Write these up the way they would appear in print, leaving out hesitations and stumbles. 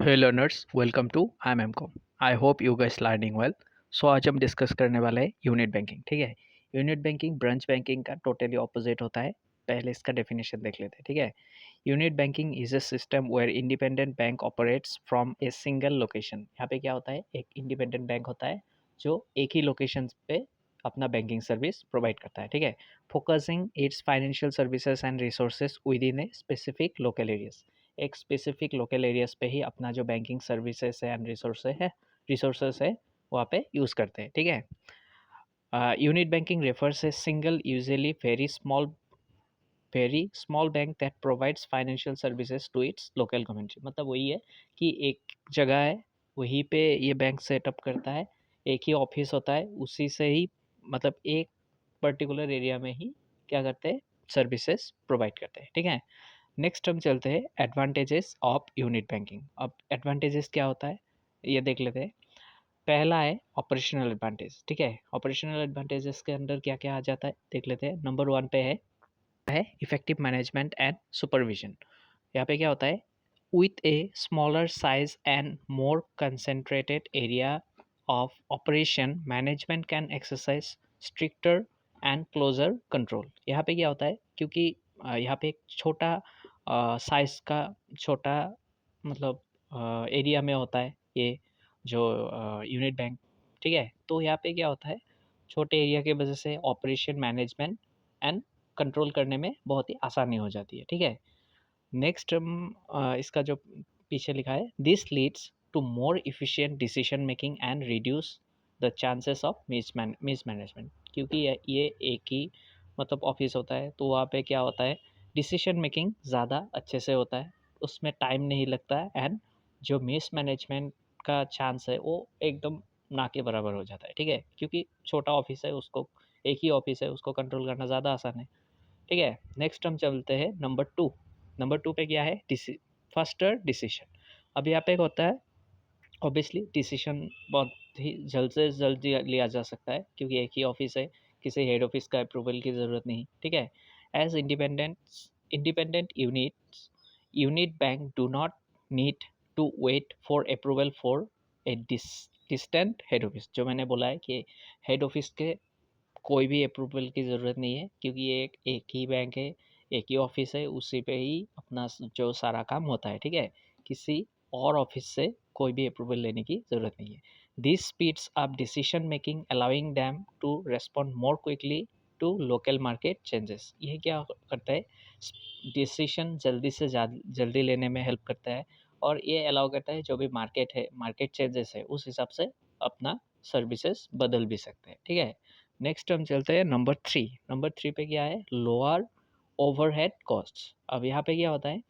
Hey learners, welcome to I am com. I hope you guys learning well. So आज हम discuss करने वाले हैं यूनिट बैंकिंग। ठीक है, यूनिट बैंकिंग ब्रांच बैंकिंग का टोटली ऑपोजिट होता है। पहले इसका डेफिनेशन देख लेते हैं। ठीक है, unit banking is a system where independent bank operates from a single location. यहाँ पे क्या होता है, एक इंडिपेंडेंट बैंक होता है जो एक ही लोकेशन पे अपना बैंकिंग सर्विस प्रोवाइड करता है। ठीक है, focusing its financial services and resources within a specific local areas. एक स्पेसिफिक लोकल एरियाज पे ही अपना जो बैंकिंग सर्विसेज है एंड रिसोर्सेज है वहाँ पे यूज़ करते हैं। ठीक है, unit banking refers a single usually very small bank that provides financial services to its local community. मतलब वही है कि एक जगह है, वहीं पे ये बैंक सेटअप करता है, एक ही ऑफिस होता है, उसी से ही मतलब एक पर्टिकुलर एरिया में ही क्या करते हैं, सर्विसेज प्रोवाइड करते हैं। ठीक है, नेक्स्ट हम चलते हैं एडवांटेजेस ऑफ यूनिट बैंकिंग। अब एडवांटेजेस क्या होता है ये देख लेते हैं। पहला है ऑपरेशनल एडवांटेज। ठीक है, ऑपरेशनल एडवांटेजेस के अंदर क्या क्या आ जाता है देख लेते हैं। नंबर वन पे है इफेक्टिव मैनेजमेंट एंड सुपरविजन। यहाँ पे क्या होता है, with a smaller size and more concentrated area of operation, management can exercise stricter and closer control। यहाँ पे क्या होता है, क्योंकि यहाँ पे एक छोटा साइज का छोटा मतलब एरिया में होता है ये जो यूनिट बैंक। ठीक है, तो यहाँ पे क्या होता है, छोटे एरिया की वजह से ऑपरेशन मैनेजमेंट एंड कंट्रोल करने में बहुत ही आसानी हो जाती है। ठीक है, नेक्स्ट हम इसका जो पीछे लिखा है, this leads to more efficient decision making and reduce the chances of mismanagement. क्योंकि ये एक ही मतलब ऑफिस होता है, तो वहाँ पे क्या होता है, डिसीजन मेकिंग ज़्यादा अच्छे से होता है, उसमें टाइम नहीं लगता है, एंड जो मिस मैनेजमेंट का चांस है वो एकदम ना के बराबर हो जाता है। ठीक है, क्योंकि छोटा ऑफिस है, उसको एक ही ऑफिस है, उसको कंट्रोल करना ज़्यादा आसान है। ठीक है, नेक्स्ट हम चलते हैं नंबर टू। नंबर टू पे क्या है, फास्टर डिसीजन। अब यहाँ पे एक होता है, ऑब्वियसली डिसीजन बहुत ही जल्द से जल्द लिया जा सकता है, क्योंकि एक ही ऑफिस है, किसी हेड ऑफिस का अप्रूवल की ज़रूरत नहीं। ठीक है, as independent unit bank do not need to wait for approval for a distant head office. जो मैंने बोला है कि हेड ऑफिस के कोई भी अप्रूवल की ज़रूरत नहीं है, क्योंकि ये एक ही बैंक है, एक ही ऑफिस है, उसी पे ही अपना जो सारा काम होता है। ठीक है, किसी और ऑफिस से कोई भी अप्रूवल लेने की ज़रूरत नहीं है। This speeds up decision making allowing them to respond more quickly to local market changes. ये क्या करता है, डिसीजन जल्दी से जल्दी लेने में हेल्प करता है, और ये अलाउ करता है जो भी मार्केट है, मार्केट चेंजेस है, उस हिसाब से अपना सर्विसेज बदल भी सकते हैं। ठीक है, नेक्स्ट हम चलते हैं नंबर थ्री। नंबर थ्री पे क्या है, लोअर ओवरहेड कॉस्ट। अब यहाँ पे क्या होता है,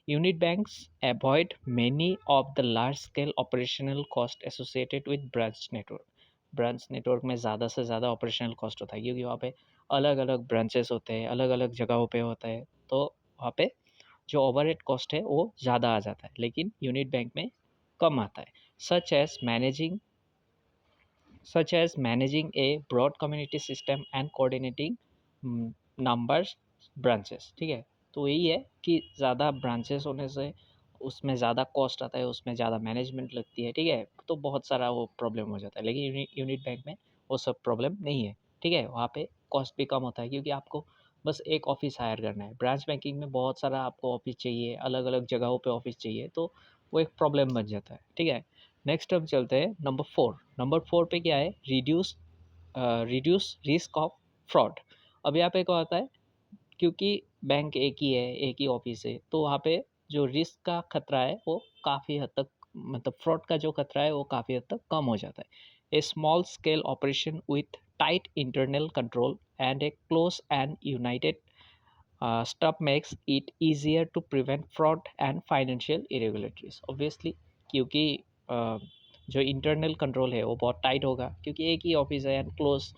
unit banks avoid many of the large scale operational cost associated with branch network. Branch network में ज़्यादा से ज़्यादा ऑपरेशनल कॉस्ट होता है, क्योंकि वहाँ पे अलग अलग ब्रांचेस होते हैं, अलग अलग जगहों पे होता है, तो वहाँ पे जो ओवरहेड कॉस्ट है वो ज़्यादा आ जाता है, लेकिन यूनिट बैंक में कम आता है। Such as managing such as managing a broad community system and coordinating numbers branches। ठीक है, तो यही है कि ज़्यादा ब्रांचेस होने से उसमें ज़्यादा कॉस्ट आता है, उसमें ज़्यादा मैनेजमेंट लगती है। ठीक है, तो बहुत सारा वो प्रॉब्लम हो जाता है, लेकिन यूनिट बैंक में वो सब प्रॉब्लम नहीं है। ठीक है, वहाँ पे कॉस्ट भी कम होता है, क्योंकि आपको बस एक ऑफिस हायर करना है। ब्रांच बैंकिंग में बहुत सारा आपको ऑफिस चाहिए, अलग अलग जगहों पे ऑफिस चाहिए, तो वो एक प्रॉब्लम बन जाता है। ठीक है, नेक्स्ट हम चलते हैं नंबर फोर। नंबर फोर पे क्या है, रिड्यूस रिस्क ऑफ फ्रॉड। अब यहाँ पे क्या होता है, क्योंकि बैंक एक ही है, एक ही ऑफिस है, तो वहाँ पे जो रिस्क का खतरा है वो काफ़ी हद तक, मतलब फ्रॉड का जो खतरा है वो काफ़ी हद तक कम हो जाता है। A small scale operation with tight internal control and a close and united staff makes it easier to prevent fraud and financial irregularities. Obviously, क्योंकि जो इंटरनल कंट्रोल है वो बहुत टाइट होगा, क्योंकि एक ही ऑफिस है and close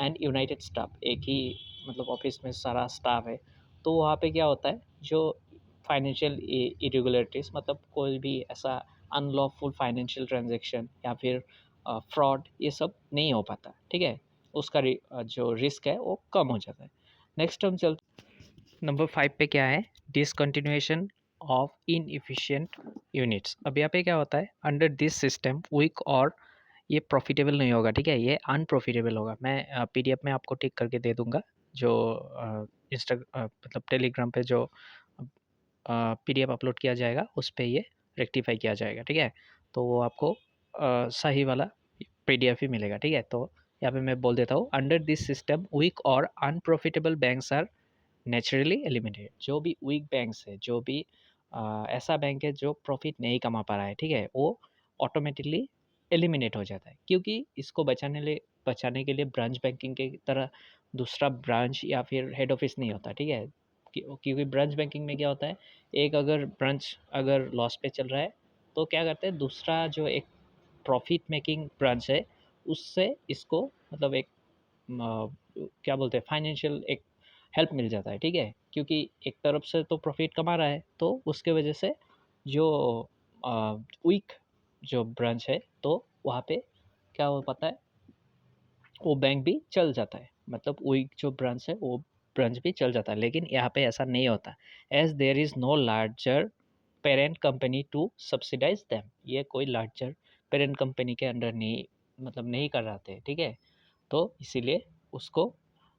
and United staff, एक ही मतलब ऑफिस में सारा स्टाफ है, तो वहाँ पे क्या होता है, जो फाइनेंशियल इरेगुलरिटीज़ मतलब कोई भी ऐसा अनलॉफुल फाइनेंशियल ट्रांजेक्शन या फिर फ्रॉड, ये सब नहीं हो पाता। ठीक है, उसका जो रिस्क है वो कम हो जाता है। नेक्स्ट हम चलते, नंबर फाइव पे क्या है, डिसकंटिन्यूएशन ऑफ इनएफिशिएंट यूनिट्स। अब यहाँ पे क्या होता है, अंडर दिस सिस्टम वीक और ये प्रॉफिटेबल नहीं होगा, ठीक है, ये अनप्रॉफिटेबल होगा। मैं पीडीएफ में आपको टिक करके दे दूंगा, जो मतलब टेलीग्राम पे जो पीडीएफ अपलोड किया जाएगा उस पे ये रेक्टिफाई किया जाएगा, ठीक है। तो वो आपको सही वाला पीडीएफ ही मिलेगा, ठीक है। तो यहाँ पे मैं बोल देता हूँ, अंडर दिस सिस्टम वीक और unprofitable banks are naturally eliminated. जो भी वीक बैंक्स है, जो भी ऐसा बैंक है जो प्रॉफिट नहीं कमा पा रहा है, ठीक है, वो ऑटोमेटिकली एलिमिनेट हो जाता है, क्योंकि इसको बचाने के लिए ब्रांच बैंकिंग की तरह दूसरा ब्रांच या फिर हेड ऑफिस नहीं होता, ठीक है। क्योंकि ब्रांच बैंकिंग में क्या होता है, एक अगर ब्रांच अगर लॉस पे चल रहा है तो क्या करते हैं, दूसरा जो एक प्रॉफिट मेकिंग ब्रांच है उससे इसको मतलब एक क्या बोलते हैं, फाइनेंशियल एक हेल्प मिल जाता है, ठीक है। क्योंकि एक तरफ से तो प्रॉफिट कमा रहा है, तो उसके वजह से जो वीक जो ब्रांच है तो वहाँ पे क्या हो पाता है, वो बैंक भी चल जाता है, मतलब वीक जो ब्रांच है वो ब्रांच भी चल जाता है। लेकिन यहाँ पे ऐसा नहीं होता, as there is no larger parent company to subsidize them. ये कोई लार्जर पेरेंट कंपनी के अंडर नहीं, मतलब नहीं कर रहे थे, ठीक है। तो इसीलिए उसको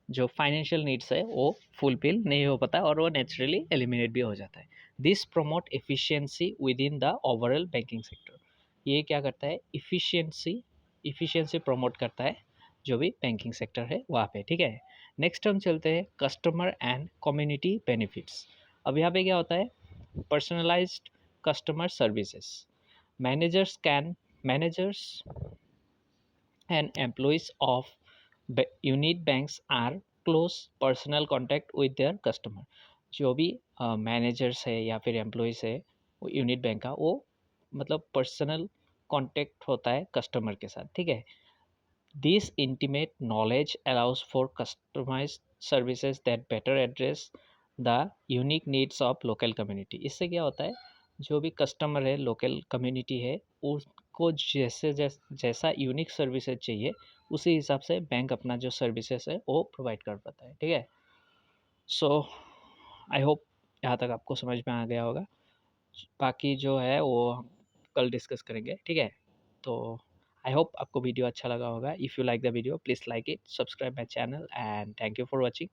जो फाइनेंशियल नीड्स है वो फुलफिल नहीं हो पाता और वो नेचुरली एलिमिनेट भी हो जाता है। This promote efficiency with in the overall banking sector. ये क्या करता है, इफिशियंसी प्रमोट करता है जो भी बैंकिंग सेक्टर है वहाँ पे, ठीक है। नेक्स्ट हम चलते हैं कस्टमर एंड कम्युनिटी बेनिफिट्स। अब यहाँ पे क्या होता है, personalised customer services. Managers and employees of unit banks are close personal contact with their customer। जो भी मैनेजर्स है या फिर एम्प्लॉयज़ है वो यूनिट बैंक का, वो मतलब पर्सनल कांटेक्ट होता है कस्टमर के साथ, ठीक है। This intimate knowledge allows for customized services that better address the unique needs of local community. इससे क्या होता है, जो भी कस्टमर है, लोकल कम्युनिटी है, उसको जैसा यूनिक सर्विसेज चाहिए उसी हिसाब से बैंक अपना जो सर्विसेज है वो प्रोवाइड कर पाता है, ठीक है। सो आई होप यहाँ तक आपको समझ में आ गया होगा। बाकी जो है वो हम कल डिस्कस करेंगे, ठीक है। तो आई होप आपको वीडियो अच्छा लगा होगा। If you like the video please like it, subscribe my channel and thank you for watching.